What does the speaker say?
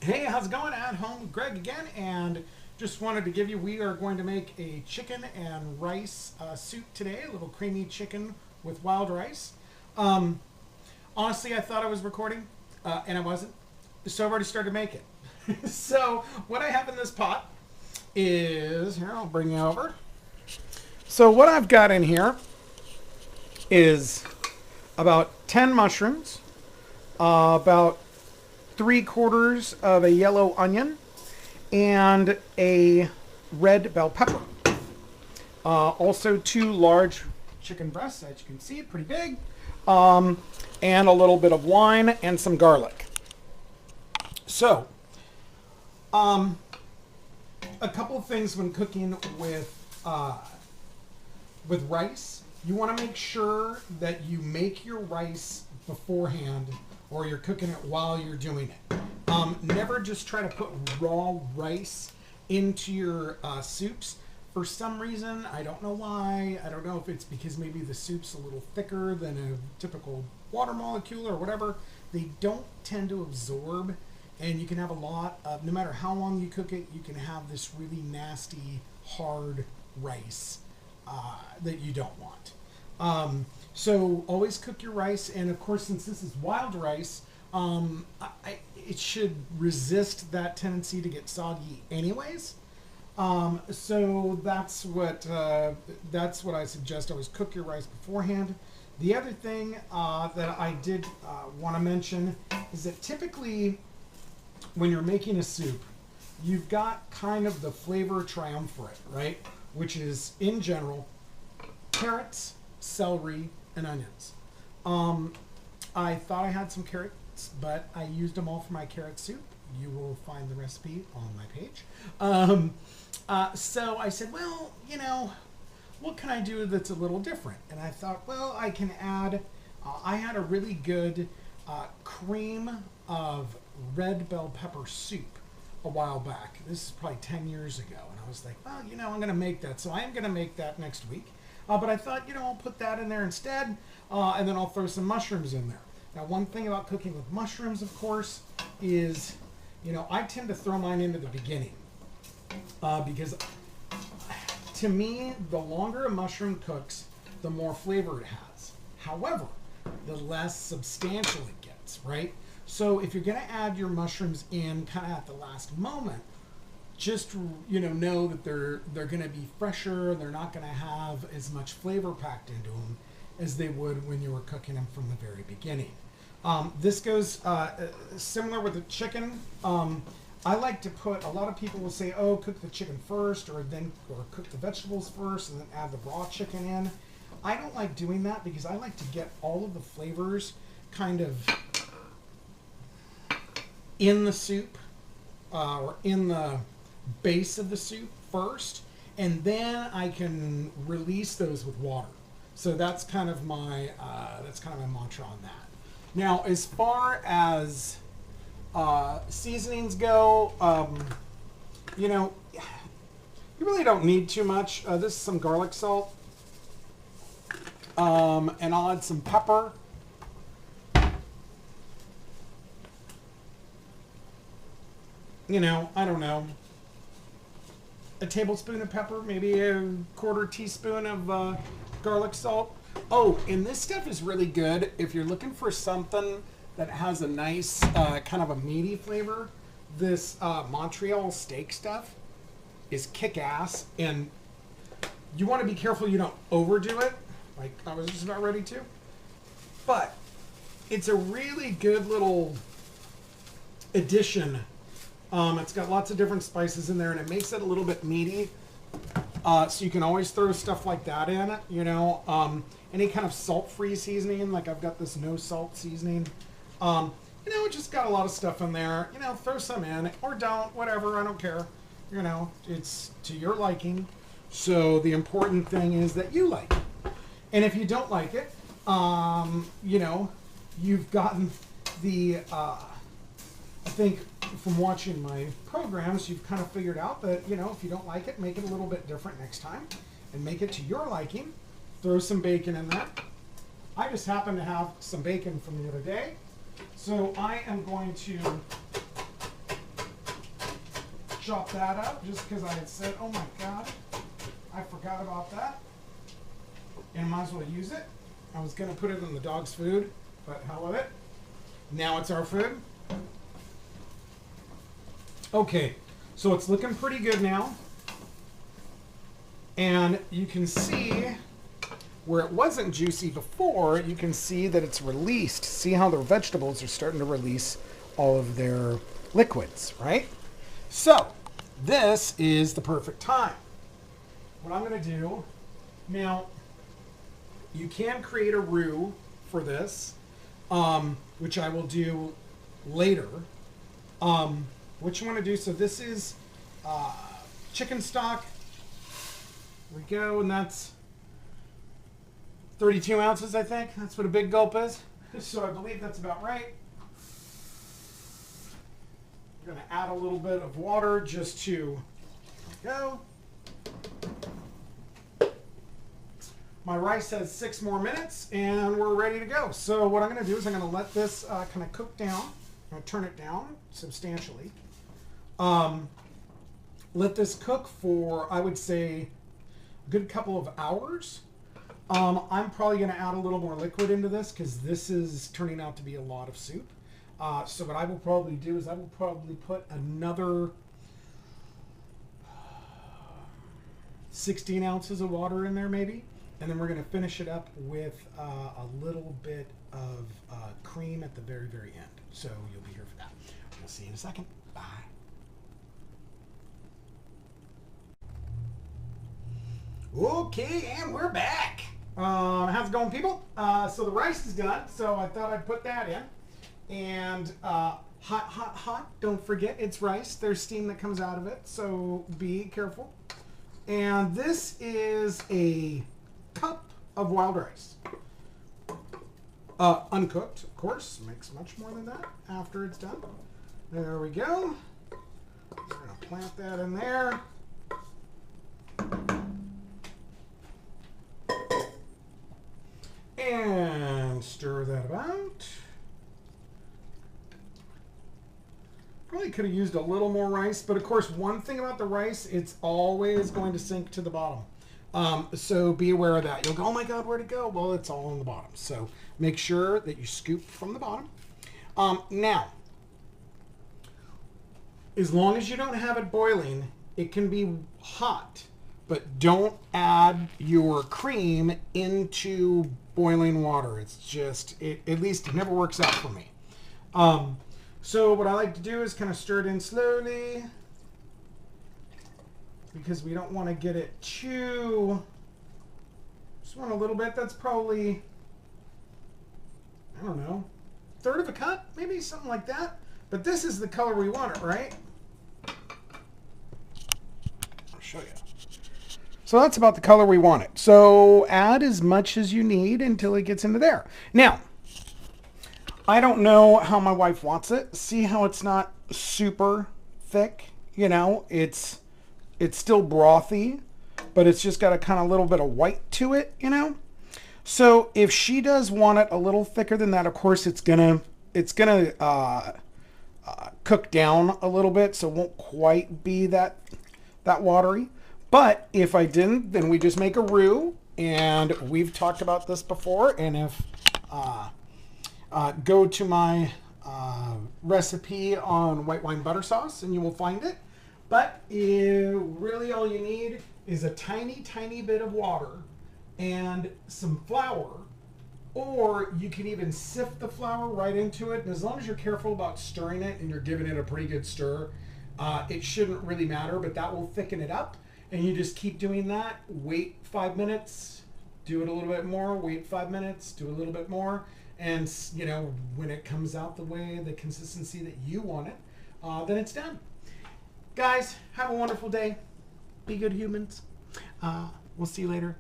Hey, how's it going? At home with Greg again, and just wanted to give you, we are going to make a chicken and rice soup today, a little creamy chicken with wild rice. Um, Honestly, I thought I was recording, and I wasn't, so I've already started making. So what I have in this pot is, here, I'll bring you over. So what I've got in here is about 10 mushrooms, about 3/4 of a yellow onion, and a red bell pepper. Also 2 large chicken breasts, as you can see, pretty big, and a little bit of wine and some garlic. So, a couple of things when cooking with rice. You want to make sure that you make your rice beforehand, or you're cooking it while you're doing it. Never just try to put raw rice into your soups. For some reason, I don't know why. I don't know if it's because maybe the soup's a little thicker than a typical water molecule or whatever. They don't tend to absorb, and you can have a lot of, no matter how long you cook it, you can have this really nasty, hard rice that you don't want. So always cook your rice, and of course, since this is wild rice, it should resist that tendency to get soggy anyways. So that's what I suggest. Always cook your rice beforehand. The other thing that I did want to mention is that typically when you're making a soup, you've got kind of the flavor triumvirate, right? Which is, in general, carrots, celery, and onions. I thought I had some carrots, but I used them all for my carrot soup. You will find the recipe on my page. So I said, well, what can I do that's a little different? And I thought, well, I can add, I had a really good cream of red bell pepper soup a while back. This is probably 10 years ago. And I was like, well, I'm going to make that. So I am going to make that next week. But I thought, I'll put that in there instead, and then I'll throw some mushrooms in there. Now, one thing about cooking with mushrooms, of course, is, I tend to throw mine into the beginning. Because to me, the longer a mushroom cooks, the more flavor it has. However, the less substantial it gets, right? So if you're going to add your mushrooms in kind of at the last moment, just know that they're going to be fresher. They're not going to have as much flavor packed into them as they would when you were cooking them from the very beginning. This goes similar with the chicken. I like to put, a lot of people will say, oh, cook the chicken first, or cook the vegetables first and then add the raw chicken in. I don't like doing that because I like to get all of the flavors kind of in the soup, or in the base of the soup first, and then I can release those with water. So that's kind of my mantra on that. Now, as far as seasonings go, you really don't need too much. This is some garlic salt, and I'll add some pepper. I don't know, a tablespoon of pepper, maybe a 1/4 teaspoon of garlic salt. Oh, and this stuff is really good if you're looking for something that has a nice kind of a meaty flavor. This Montreal steak stuff is kick-ass, and you want to be careful you don't overdo it, like I was just about ready to. But it's a really good little addition. It's got lots of different spices in there, and it makes it a little bit meaty. So you can always throw stuff like that in, any kind of salt-free seasoning, like I've got this no salt seasoning. It just got a lot of stuff in there. Throw some in, or don't, whatever, I don't care. It's to your liking. So the important thing is that you like it. And if you don't like it, you've gotten the, I think from watching my programs, you've kind of figured out that, if you don't like it, make it a little bit different next time and make it to your liking. Throw some bacon in there. I just happen to have some bacon from the other day, so I am going to chop that up just because I had said, oh my God, I forgot about that. And might as well use it. I was going to put it in the dog's food, but hell with it. Now it's our food. Okay, so it's looking pretty good now. And you can see where it wasn't juicy before, you can see that it's released. See how the vegetables are starting to release all of their liquids, right? So this is the perfect time. What I'm going to do now, you can create a roux for this, which I will do later. What you want to do, so this is chicken stock. There we go, and that's 32 ounces, I think. That's what a big gulp is. So I believe that's about right. I'm going to add a little bit of water just to go. My rice has 6 more minutes and we're ready to go. So what I'm going to do is I'm going to let this kind of cook down. I'm going to turn it down substantially. Let this cook for, I would say, a good couple of hours. I'm probably going to add a little more liquid into this because this is turning out to be a lot of soup. So what I will probably do is I will probably put another 16 ounces of water in there maybe. And then we're going to finish it up with a little bit of cream at the very, very end. So you'll be here for that. We'll see you in a second. Bye. Okay, and we're back. How's it going, people? So the rice is done, so I thought I'd put that in. And hot, hot, hot. Don't forget, it's rice. There's steam that comes out of it, so be careful. And this is a cup of wild rice. Uncooked, of course. Makes much more than that after it's done. There we go. We're going to plant that in there. And stir that about. Probably could have used a little more rice, but of course, one thing about the rice, it's always going to sink to the bottom. So be aware of that. You'll go, oh my God, where'd it go? Well, it's all on the bottom. So make sure that you scoop from the bottom. Now, as long as you don't have it boiling, it can be hot, but don't add your cream into boiling water. It's just, at least it never works out for me. So what I like to do is kind of stir it in slowly because we don't want to get it too, just want a little bit. That's probably, I don't know, third of a cup, maybe something like that. But this is the color we want it, right? I'll show you. So that's about the color we want it. So add as much as you need until it gets into there. Now, I don't know how my wife wants it. See how it's not super thick? You know, it's still brothy, but it's just got a kind of little bit of white to it, you know? So if she does want it a little thicker than that, of course it's gonna cook down a little bit, so it won't quite be that watery. But if I didn't, then we just make a roux, and we've talked about this before. And if go to my recipe on white wine butter sauce, and you will find it. But really all you need is a tiny, tiny bit of water and some flour, or you can even sift the flour right into it. And as long as you're careful about stirring it and you're giving it a pretty good stir, it shouldn't really matter, but that will thicken it up. And you just keep doing that. Wait 5 minutes, do it a little bit more, wait 5 minutes, do a little bit more. And, you know, when it comes out the way, the consistency that you want it, then it's done. Guys, have a wonderful day. Be good humans. We'll see you later.